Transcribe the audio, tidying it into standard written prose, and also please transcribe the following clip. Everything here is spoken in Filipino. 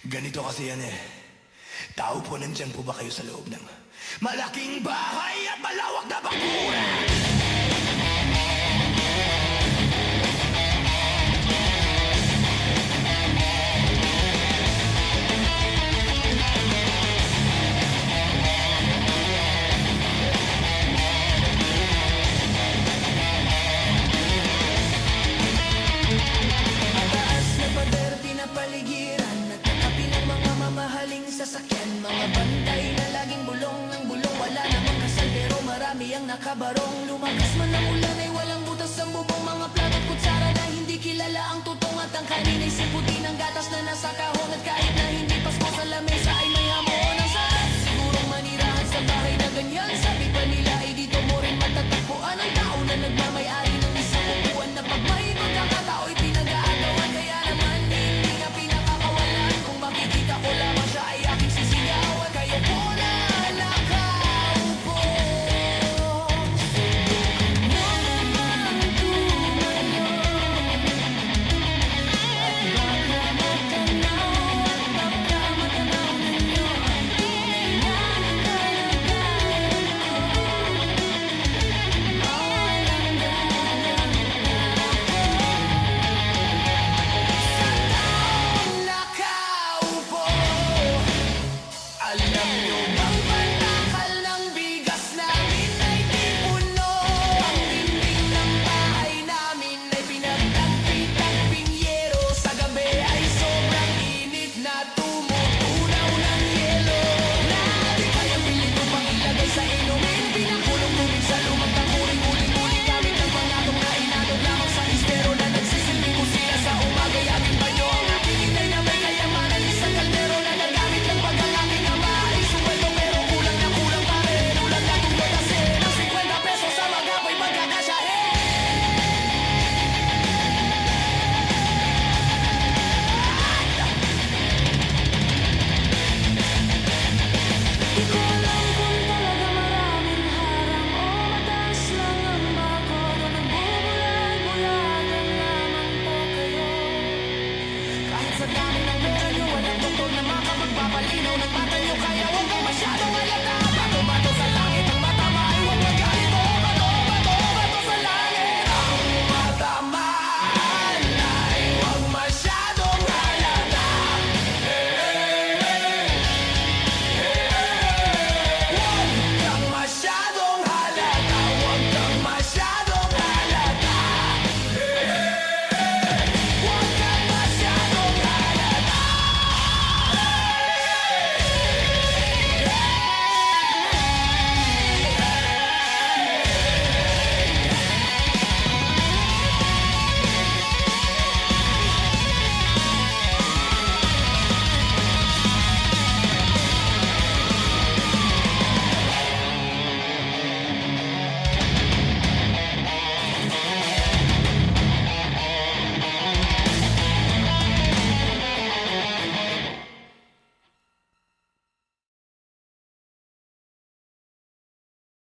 Ganito kasi yan eh. Tao po, nandyan po ba kayo sa loob ng malaking bahay at malawak na bakuran? Mataas na pader, pinapaligiran at nakapilang mga mamahaling sasakyan. Mga bantay na laging bulong ng bulong. Wala namang kasal pero marami ang nakabarong. Lumakas man ang ulan ay walang butas ang bubong. Mga plato at kutsara na hindi kilala ang tutong. At ang kanin ay siputi ng gatas na nasa kahon. At kahit na hindi Pasko